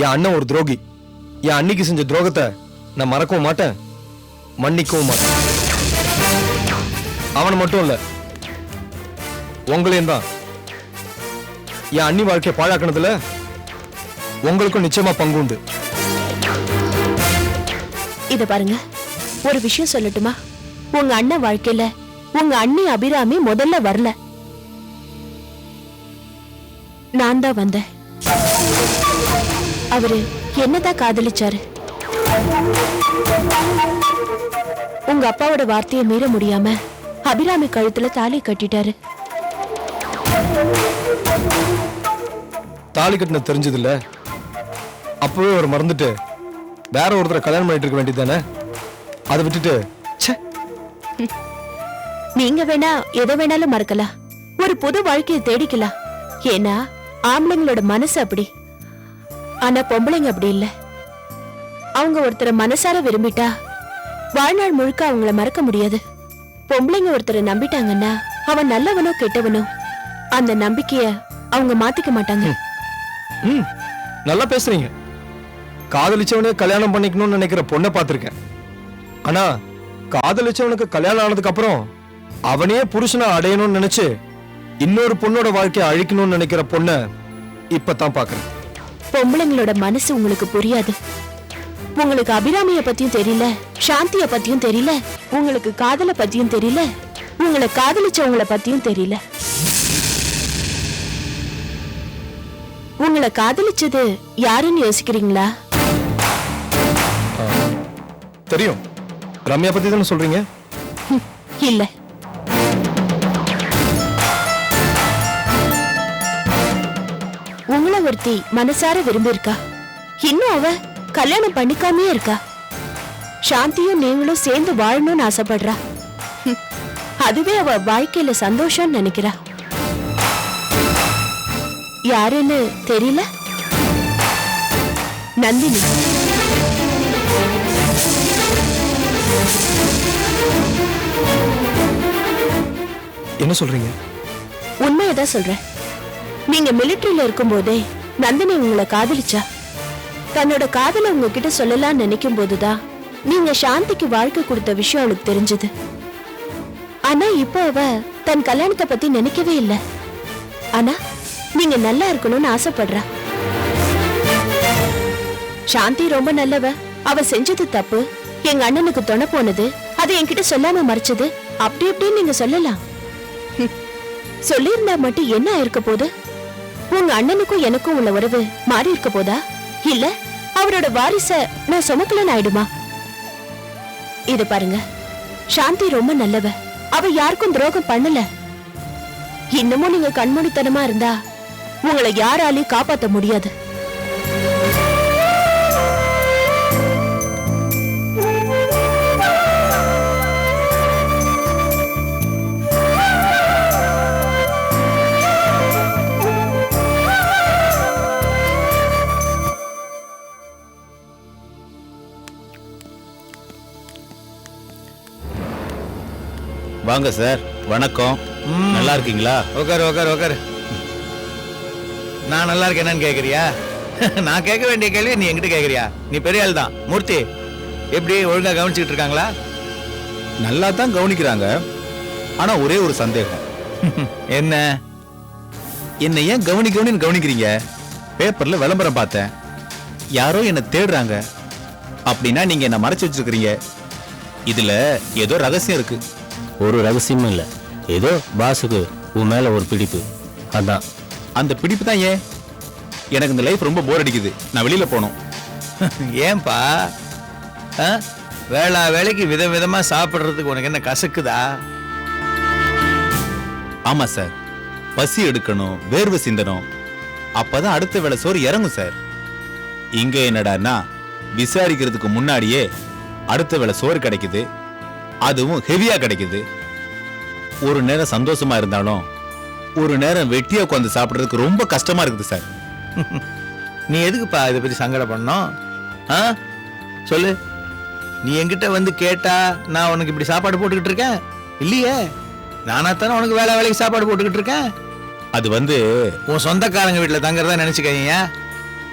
என் அண்ணன் ஒரு துரோகி. என் அன்னைக்கு செஞ்ச துரோகத்தை நான் மறக்கவும் மாட்டேன், மன்னிக்கவும் மாட்டேன். அவனை மட்டும் இல்ல, உங்களையும் தான். என் அண்ணி வாழ்க்கையை பாழாக்கினதுல உங்களுக்கும் நிச்சயமா பங்கு உண்டு. இத பாருங்க, ஒரு விஷயம் சொல்லட்டுமா? உங்க அண்ணன் வாழ்க்கையில உங்க அண்ணி அபிராமி முதல்ல வரல, நான் தான் வந்தேன். அவரு என்னதான் காதலிச்சாரு. உங்க அப்பாவோட வார்த்தையை மீற முடியாம அபிராமி கழுத்துல தாலி கட்டிட்டாரு. தாலி கட்டின தெரிஞ்சது இல்ல, அப்பவே ஒரு மறந்துட்டு வேற ஒருத்தரை கல்யாணம் பண்ணிட்டு இருக்க வேண்டியதானே? அதை விட்டுட்டு நீங்க வேணா எதை வேணாலும் மறக்கலாம், ஒரு புது வாழ்க்கையை தேடிக்கலாம். ஏன்னா ஆம்பளைங்களோட மனசு அப்படி. ஆனா பொம்பளைங்க அப்படி இல்ல. அவங்க ஒருத்தரை மனசார விரும்பிட்டா வாழ்நாள் முழுக்க அவங்கள மறக்க முடியாது. பொம்பளைங்க ஒருத்தரை நம்பிட்டாங்கன்னா அவன் நல்லவனோ கெட்டவனோ அந்த நம்பிக்கைய அவங்க மாத்திக்க மாட்டாங்க. நல்லா பேசுறீங்க. காதலிச்சவனே கல்யாணம் பண்ணிக்கணும்னு நினைக்கிற பொண்ணை பார்த்திருக்கேன். ஆனா காதலிச்சவனுக்கு கல்யாணம் ஆனதுக்கு அப்புறம் அவனையே புருஷனா அடையணும்னு நினைச்சு இன்னொரு பொண்ணோட வாழ்க்கையை அழிக்கணும்னு நினைக்கிற பொண்ணை இப்பதான் பாக்குறேன். பொம்பளைங்களோட மனசு உங்களுக்கு புரியாது. உங்களுக்கு அபிராமிய பத்தியும் தெரியல, சாந்திய பத்தியும் தெரியல, உங்களுக்கு காதல பத்தியும் தெரியல, உங்களை காதலிச்சவங்கள பத்தியும் தெரியல. உங்களை காதலிச்சது யாருன்னு யோசிக்கிறீங்களா? தெரியும். ரம்யா பத்தி தானே சொல்றீங்க? இல்ல, உங்களை ஒருத்தி மனசார விரும்பி இருக்கா. இன்னும் அவ கல்யாணம் பண்ணிக்காமே இருக்கா. சாந்தியும் நீங்களும் சேர்ந்து வாழணும்னு ஆசைப்படுறா. அதுவே அவ வாழ்க்கையில சந்தோஷம் நினைக்கிறா. யாருன்னு தெரியல? நந்தினி. என்ன சொல்றீங்க? உண்மையதான் சொல்றேன். நீங்க மிலிட்டரியில இருக்கும் போதே நந்தினி உங்களை காதலிச்சா. தன்னோட காதலை உங்ககிட்ட சொல்லலாம்னு நினைக்கும் போதுதான் நீங்க சாந்திக்கு வாழ்க்கை கொடுத்த விஷயம் அவளுக்கு தெரிஞ்சது. ஆனா இப்போ அவ தன் கல்யாணத்தை பத்தி நினைக்கவே இல்லை. ஆனா நீங்க நல்லா இருக்கணும்னு ஆசைப்படுறா. சாந்தி ரொம்ப நல்லவ. அவ செஞ்சது தப்பு, எங்க அண்ணனுக்கு துணை போனது, அதை என்கிட்ட சொல்லாம மறைச்சது, அப்படி இப்படின்னு நீங்க சொல்லலாம். சொல்லியிருந்தா மட்டும் என்ன ஆயிருக்க போது? உங்க அண்ணனுக்கும் எனக்கும் உள்ள உறவு மாறி இருக்க போதா? இல்ல அவரோட வாரிச நான் சுமக்கலன்னு ஆயிடுமா? இது பாருங்க, சாந்தி ரொம்ப நல்லவ. அவ யாருக்கும் துரோகம் பண்ணல. இன்னமும் நீங்க கண்மூடித்தனமா இருந்தா உங்களை யாராலையும் காப்பாத்த முடியாது. வாங்க சார், வணக்கம். நல்லா இருக்கீங்களா? உட்காரு உட்காரு உட்காரு. நான் நல்லா இருக்கேன். என்னன்னு கேக்குறியா? நான் கேட்க வேண்டிய கேள்வி நீ என்கிட்ட கேக்குறியா? நீ பெரிய ஆள் தான். மூர்த்தி எப்படி ஒழுங்கா கவனிச்சுக்கிட்டு இருக்காங்களா? நல்லா தான் கவனிக்கிறாங்க. ஆனா ஒரே ஒரு சந்தேகம். என்ன? என்ன ஏன் கவனிக்கிறீங்க? பேப்பர்ல விளம்பரம் பார்த்தேன், யாரோ என்ன தேடுறாங்க. அப்படின்னா நீங்க என்ன மறைச்சு வச்சிருக்கீங்க. இதுல ஏதோ ரகசியம் இருக்கு. ஒரு ரகசியமும் இல்ல, ஏதோ பாசுக்கு உன் மேல ஒரு பிடிப்பு, அதான். அந்த பிடிப்பு தான். ஏன் எனக்கு இந்த லைஃப் ரொம்ப போர் அடிக்குது, நான் வெளியில போனோம். ஏன்பா? வேளைக்கு விதவிதமா சாப்பிடுறதுக்கு உனக்கு என்ன கசக்குதா? ஆமா சார், பசி எடுக்கணும், வேர்வை சிந்தணும், அப்பதான் அடுத்த வேளை சோறு இறங்கும் சார். இங்க என்னடான்னா விசாரிக்கிறதுக்கு முன்னாடியே அடுத்த வேளை சோறு கிடைக்குது, அதுவும் ஹெவியா கிடைக்குது. ஒரு நேரம் சந்தோஷமா இருந்தாலும் ஒரு நேரம் வெட்டியா உட்காந்து சாப்பிடுறதுக்கு ரொம்ப கஷ்டமா இருக்குது சார். நீ எதுக்குப்பா இதை பத்தி சங்கடப்படணும்? சொல்லு. நீ என்கிட்ட வந்து கேட்டா நான் உனக்கு இப்படி சாப்பாடு போட்டுக்கிட்டு இருக்கேன் இல்லையே? நானாத்தானே உனக்கு வேலைக்கு சாப்பாடு போட்டுக்கிட்டு இருக்கேன். அது வந்து உன் சொந்தக்காரங்க வீட்டுல தங்கறதா நினைச்சுக்கீங்க.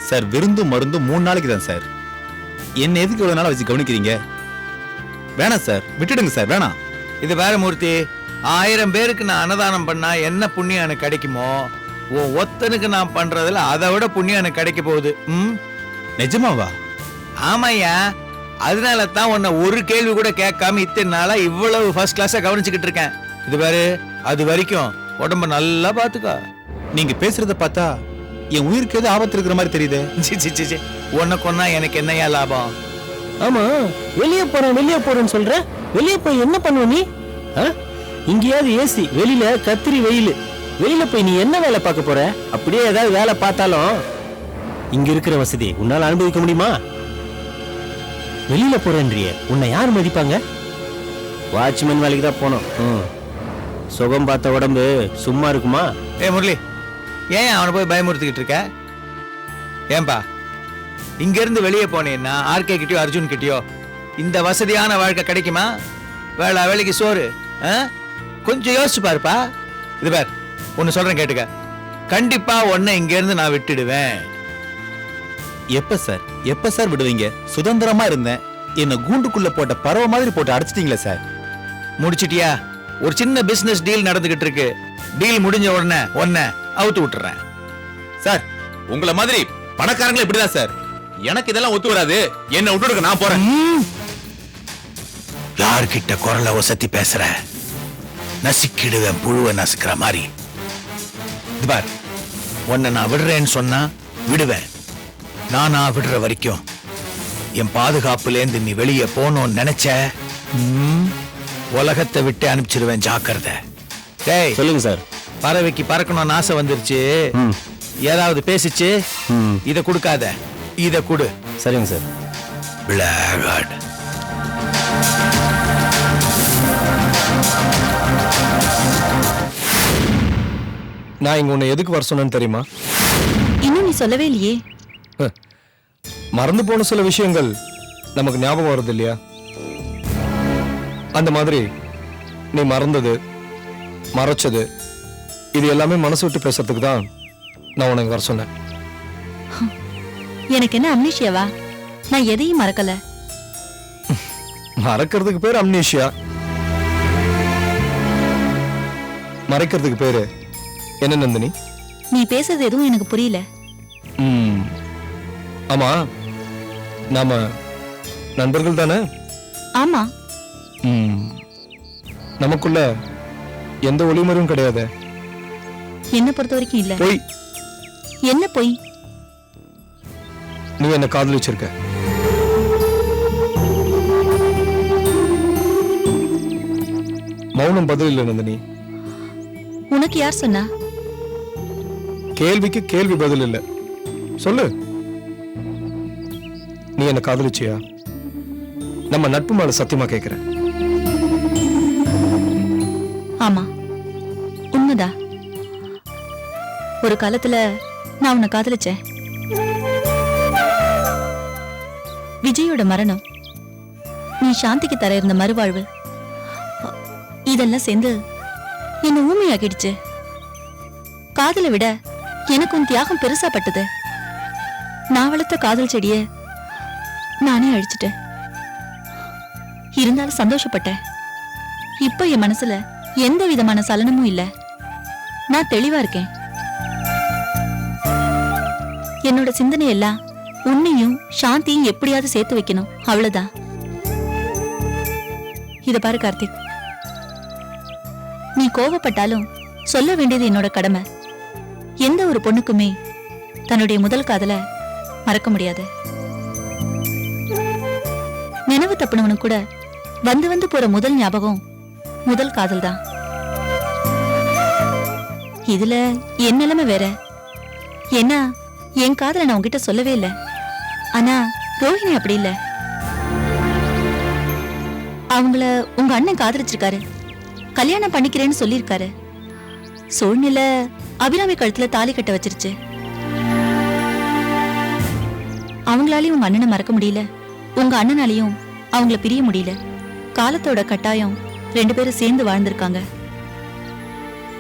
சார் விருந்தும் மருந்தும் 3 நாளைக்கு தான் சார். என்ன எதுக்கு இவ்வளவு நாளா வச்சு கவனிக்கிறீங்க? வேணாம் சார், விட்டுடுங்க சார், வேணாம். இது வேற மூர்த்தி, 1000 பேருக்கு நான் அன்னதானம் பண்ணா என்ன புண்ணியம் எனக்கு கிடைக்குமோ, உன் ஒத்தனுக்கு நான் பண்றதுல அதை விட புண்ணியம் எனக்கு கிடைக்க போகுது. நிஜமாவா? ஆமாய்யா, அதனால தான் உன்னை ஒரு கேள்வி கூட கேட்காம இத்தனை நாளா இவ்வளவு ஃபர்ஸ்ட் கிளாஸா கவனிச்சுக்கிட்டு இருக்கேன். இது பாரு, அது வரைக்கும் உடம்ப நல்லா பாத்துக்கோ. நீங்க பேசுறத பார்த்தா என் உயிருக்கு எது ஆபத்து இருக்கிற மாதிரி தெரியுது. உன்னை கொன்னா எனக்கு என்னையா லாபம்? ஆமா, வெளியே போறேன்னு சொல்ற. வெளியே போய் என்ன பண்ணுவ நீ? இங்கேயாவது ஏசி, வெளியில கத்திரி வெயில். வெளியில போய் நீ என்ன வேலை பார்க்க போற? அப்படியே ஏதாவது வேலை பார்த்தாலும் இங்க இருக்கிற வசதி உன்னால அனுபவிக்க முடியுமா? வெளியில போறேன்றிய உன்னை யார் மதிப்பாங்க? வாட்ச்மேன் வேலைக்கு தான் போனோம். சுகம் பார்த்த உடம்பு சும்மா இருக்குமா? முரளி, ஏன் அவனை போய் பயமுறுத்திக்கிட்டு இருக்க? ஏன்பா, இங்க இருந்து வெளியே போனேன்னா ஆர்கே கிட்டயோ அர்ஜுன் கிட்டயோ இந்த வசதியான வாழ்க்கை கிடைக்குமா? வேலைக்கு சோறு. கொஞ்சம் யோசிச்சு பாருப்பா. இது பார், ஒன்னு சொல்றேன் கேட்டுக்க. கண்டிப்பா உன்னை இங்க இருந்து நான் விட்டுடுவேன். எப்ப சார் விடுவீங்க? சுதந்திரமா இருந்தேன், என்ன கூண்டுக்குள்ள போட்ட பறவை மாதிரி போட்டு அடைச்சிட்டீங்களே சார். முடிச்சிட்டியா? ஒரு சின்ன பிசினஸ் டீல் நடந்துகிட்டு இருக்கு. டீல் முடிஞ்ச உடனே உன்னை அவுத்து விட்டுறேன். சார், உங்களை மாதிரி பணக்காரங்களே இப்படிதான் சார். எனக்கு இதெல்லாம் ஒத்து வராது. என்ன விட்டுடுங்க, நான் போறேன். யார்கிட்ட குரலை ஒசத்தி பேசுற? நசிக்கிடுவேன், புழுவை நசுக்கிற மாதிரி. இது பார், உன்னை நான் விடுறேன்னு சொன்னா விடுவேன். நானா விடுற வரைக்கும் என் பாதுகாப்புலேருந்து நீ வெளியே போகணும்னு நினைச்ச உலகத்தை விட்டு அனுப்பிச்சிருவேன், ஜாக்கிரதை. டேய், சொல்லுங்க சார். பறவைக்கு பறக்கணும்னு ஆசை வந்துருச்சு, ஏதாவது பேசிச்சு, இத கொடுக்காத, இத கொடு. சரிங்க சார். பிளாக்ஹார்ட். நான் இங்க உன்னை எதுக்கு வர சொன்னேன்னு தெரியுமா? இன்னும் நீ சொல்லவே இல்லையே. மறந்து போன சில விஷயங்கள் நமக்கு ஞாபகம் வருது இல்லையா? அந்த மாதிரி நீ மறந்தது, மறைச்சது, இது எல்லாமே மனசு விட்டு பேசுறதுக்கு தான் நான் உனக்கு வர சொன்னேன். எனக்கு என்ன அம்னீஷியாவா? நான் எதையும் மறக்கல. மறக்கிறதுக்கு பேர் அம்னீஷியா, மறைக்கிறதுக்கு பேரு என்ன நந்தினி? நீ பேசுறது எதுவும் எனக்கு புரியல. ஆமா, நாம நண்பர்கள் தானே? ஆமா. நமக்குள்ள எந்த ஒளிமுறையும் கிடையாது. என்ன பொறுத்த வரைக்கும் இல்ல. போய் என்ன போய்? நீ என்ன காதலிச்சிருக்க. மௌனம் பதில் இல்லை நந்தினி. உனக்கு யார் சொன்னா? கேள்விக்கு கேள்வி பதில் இல்லை. சொல்லு, நீ என்ன காதலிச்சியா? நம்ம நட்பு மேல சத்தியமா கேக்குறேன். ஆமா, உண்மைதான். ஒரு காலத்துல நான் உன்னை காதலிச்சேன். விஜயோட மரணம், நீ சாந்திக்கு தர இருந்த மறுவாழ்வு, இதெல்லாம் சேர்ந்து என்ன ஊமையாக்கிடுச்சு. காதலை விட எனக்கு உன் தியாகம் பெருசா பட்டது. நான் வளர்த்த காதல் செடிய நானே அழிச்சிட்டேன். இருந்தாலும் சந்தோஷப்பட்டேன். இப்ப என் மனசுல எந்த விதமான சலனமும் இல்ல. நான் தெளிவா இருக்கேன். என்னோட சிந்தனை எல்லாம் உன்னையும் சாந்தியும் எப்படியாவது சேர்த்து வைக்கணும், அவ்வளவுதான். இத பாரு கார்த்திக், நீ கோவப்பட்டாலும் சொல்ல வேண்டியது என்னோட கடமை. எந்த ஒரு பொண்ணுக்குமே தன்னுடைய முதல் காதல மறக்க முடியாது. நினைவு தப்புனவனுக்கு கூட வந்து வந்து போற முதல் ஞாபகம் முதல் காதல் தான். இதுல என் நிலைமை வேற. ஏன்னா என் காதல நான் உன்கிட்ட சொல்லவே இல்லை. ஆனா ரோஹிணி அப்படி இல்ல. அவங்கள உங்க அண்ணன் காதலிச்சிருக்காரு, கல்யாணம் பண்ணிக்கிறேன்னு சொல்லியிருக்காரு. சூழ்நிலை அபிராமி கழுத்துல தாலி கட்ட வச்சிருச்சு. அவங்களாலையும் உங்க அண்ணனை மறக்க முடியல, உங்க அண்ணனாலையும் அவங்கள பிரிய முடியல. காலத்தோட கட்டாயம் 2 பேரும் சேர்ந்து வாழ்ந்திருக்காங்க.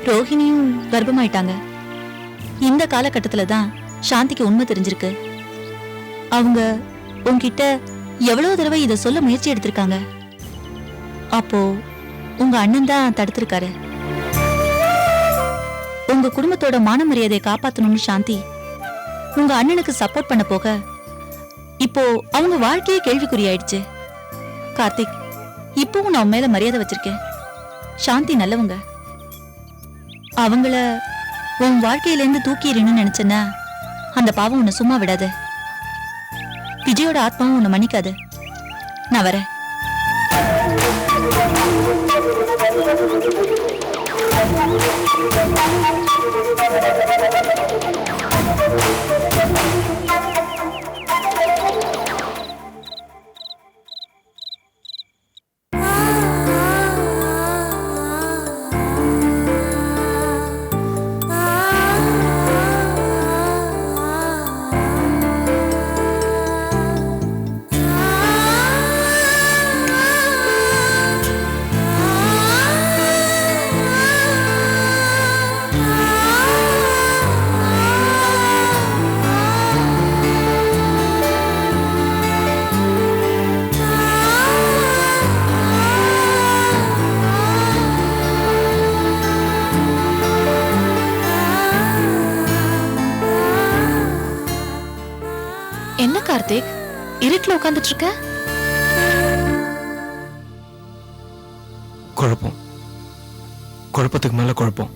ரோஹிணியும் கர்ப்பமாயிட்டாங்க. இந்த காலகட்டத்துல தான் சாந்திக்கு உண்மை தெரிஞ்சிருக்கு. அவங்க உன்கிட்ட எவ்வளவு தடவை இத சொல்ல முயற்சி எடுத்திருக்காங்க. அப்போ உங்க அண்ணன் தான் தடுத்திருக்காரு. உங்க குடும்பத்தோட மான மரியாதையை காப்பாத்தணும்னு சாந்தி உங்க அண்ணனுக்கு சப்போர்ட் பண்ண போக இப்போ அவங்க வாழ்க்கையே கேள்விக்குறியாயிடுச்சு. கார்த்திக், இப்பவும் நான் உன் மேல மரியாதை வச்சிருக்கேன். சாந்தி நல்லவங்க. அவங்கள உன் வாழ்க்கையில இருந்து தூக்கிடுன்னு நினைச்சேன்னா அந்த பாவம் உன்னை சும்மா விடாது. விஜயோட ஆத்மாவும் உன்னை மன்னிக்காது. நான் வரேன். என்ன கார்த்திக், இருட்டுல உட்கார்ந்துட்டு இருக்க? குழப்பம், குழப்பத்துக்கு மேல குழப்பம்.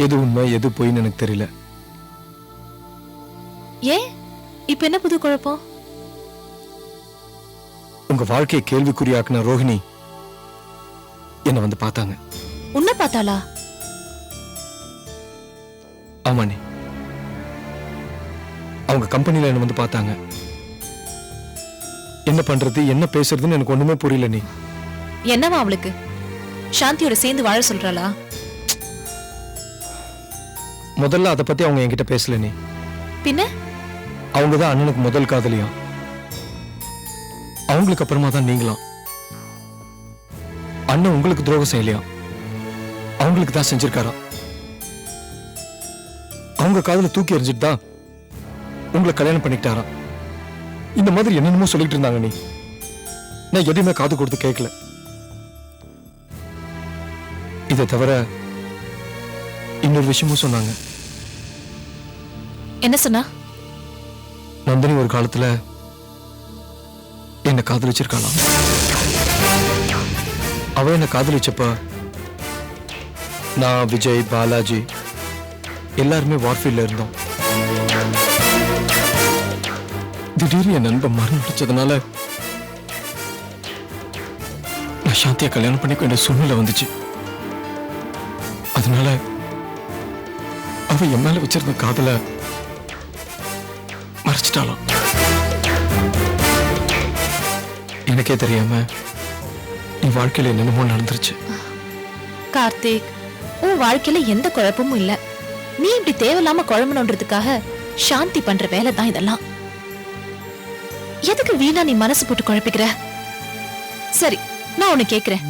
எது உண்மை எது பொய்ன்னு எனக்கு தெரியல. ஏன் இப்ப என்ன புது குழப்பம்? உங்க வாழ்க்கையை கேள்விக்குறியாக்குன ரோஹிணி என்ன வந்து பார்த்தாங்க. உன்னை பார்த்தாளா? ஆமாண்ணே, அவங்க கம்பெனில என்ன வந்து பார்த்தாங்க. என்ன பண்றது என்ன பேசுறதுன்னு எனக்கு ஒண்ணுமே புரியல. நீ என்னவா அவளுக்கு? சாந்தியோட சேர்ந்து வாழ சொல்றாளா? முதல்ல அதை பத்தி அவங்க என்கிட்ட பேசல. நீ பின்ன அவங்கதான் அண்ணனுக்கு முதல் காதலியா, அவங்களுக்கு அப்புறமா தான் நீங்களாம். அண்ணன் உங்களுக்கு துரோகம் செய்யலையா, அவங்களுக்கு தான் செஞ்சிருக்காரா. அவங்க காதல தூக்கி எறிஞ்சிட்டு தான் உங்களை கல்யாணம் பண்ணிக்கிட்டாரா. இந்த மாதிரி என்னென்னமோ சொல்லிட்டு இருந்தாங்க. நீ நான் எதையுமே காது கொடுத்து கேட்கல. இதை தவிர இன்னொரு விஷயமும் சொன்னாங்க. என்ன சொன்னா? நந்தினி ஒரு காலத்துல என்ன காதலிச்சிருக்கலாம். அவ என்ன காதலிச்சப்ப நான், விஜய், பாலாஜி எல்லாருமே வார்ஃபீல்ட்ல இருந்தோம். திடீர்னு என் நண்பன் மரணம் அடைச்சதுனால நான் சாந்தியா கல்யாணம் பண்ணிக்க வேண்டிய சூழ்நிலை வந்துச்சு. அதனால அவ என் மேல வச்சிருந்த காதல மறைச்சிட்டாளாம். எனக்கே தெரியாம என் வாழ்க்கையில என்னென்னமோ நடந்துருச்சு. கார்த்திக், உன் வாழ்க்கையில எந்த குழப்பமும் இல்ல. நீ இப்படி தேவையில்லாம குழம்பணுன்றதுக்காக சாந்தி பண்ற வேலை தான் இதெல்லாம். எதுக்கு வீணா நீ மனசு போட்டு குழப்பிக்கிற? சரி, நான் உன்னை கேக்குறேன்.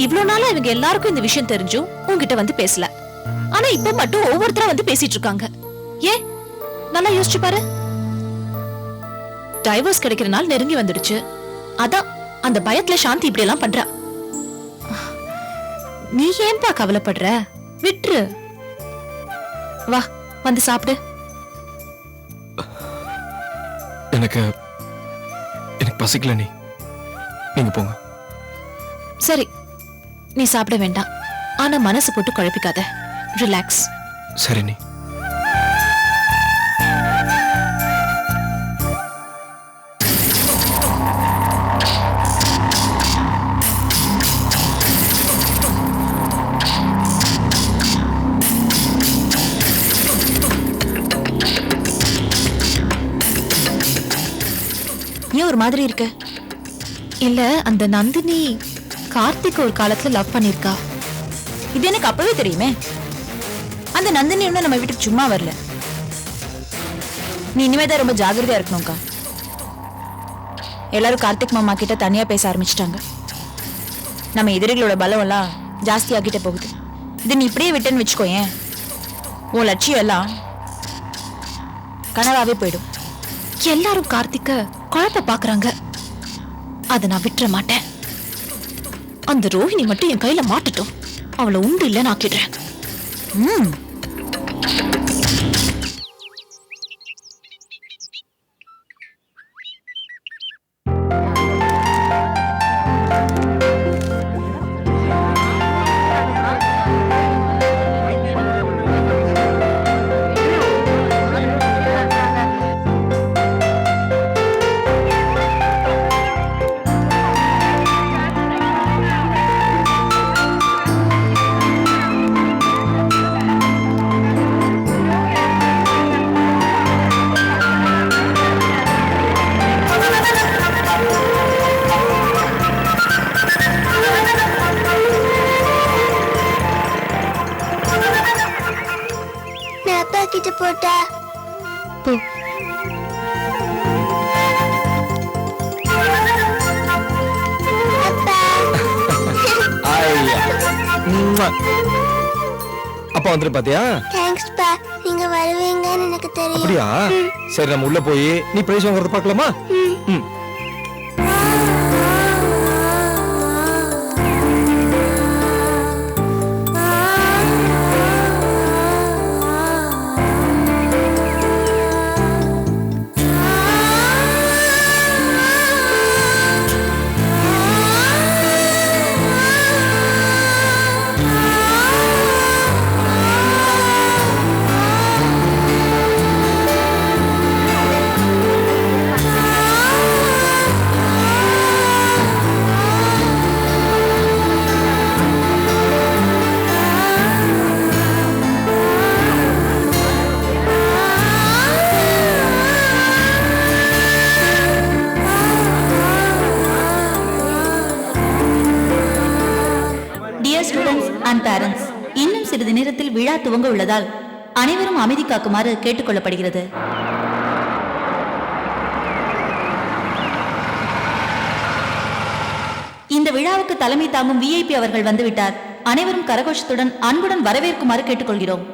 இவ்வளவு நாளா இவங்க எல்லாருக்கும் இந்த விஷயம் தெரிஞ்சும் உன்கிட்ட வந்து பேசல. ஆனா இப்ப மட்டும் ஒவ்வொருத்தரா வந்து பேசிட்டு இருக்காங்க. ஏன்? நல்லா யோசிச்சு பாரு. டைவர்ஸ் கிடைக்கிற நாள் நெருங்கி வந்துடுச்சு. அதான் அந்த பயத்துல சாந்தி இப்படி எல்லாம் பண்றா. நீ ஏன்பா கவலைப்படுற? விட்டுரு. வா, வந்து சாப்பிடு. எனக்கு பசிக்கல. நீங்க போங்க. சரி, நீ சாப்பிட வேண்டாம். ஆனா மனசு போட்டு குழப்பிக்காத. ரிலாக்ஸ். சரி. நீ ஏன் ஒரு மாதிரி இருக்க? இல்ல, அந்த நந்தினி கார்த்திக் ஒரு காலத்துல லவ் பண்ணிருக்கா. இது எனக்கு அப்பவே தெரியுமே. அந்த நந்தினி ஒன்னும் நம்ம வீட்டுக்கு சும்மா வரல. நீ இனிமேதான் ரொம்ப ஜாகிரதையா இருக்கணும்க்கா. எல்லாரும் கார்த்திக் மாமா கிட்ட தனியா பேச ஆரம்பிச்சிட்டாங்க. நம்ம எதிரிகளோட பலம் எல்லாம் ஜாஸ்தி ஆகிட்டே போகுது. இது நீ இப்படியே விட்டேன்னு வச்சுக்கோயேன், உன் லட்சியம் எல்லாம் கனவாவே போயிடும். எல்லாரும் கார்த்திக்க குழப்ப பாக்குறாங்க. அதை நான் விட்டுற மாட்டேன். அந்த ரோஹிணி மட்டும் என் கையில மாட்டட்டும். அவளை உண்டு இல்லைன்னு ஆக்கிடுறேன். நான் அப்பா கிட்ட போட்டா போ. அப்பா ஐயா. உம்மா. அப்பா வந்துட்டு பாத்தியா? தேங்க்ஸ் பா, நீங்க வருவீங்கன்னு எனக்கு தெரியும். அப்படியா? சரி நம்ம உள்ள போய் நீ பிரைஸ் வாங்குறத பார்க்கலாமா? ம். டியர் ஸ்டூடெண்ட்ஸ் அண்ட் பேரண்ட்ஸ், இன்னும் சிறிது நேரத்தில் விழா துவங்க உள்ளதால் அனைவரும் அமைதி காக்குமாறு கேட்டுக்கொள்ளப்படுகிறது. இந்த விழாவுக்கு தலைமை தாங்கும் விஐபி அவர்கள் வந்துவிட்டார். அனைவரும் கரகோஷத்துடன் அன்புடன் வரவேற்குமாறு கேட்டுக்கொள்கிறோம்.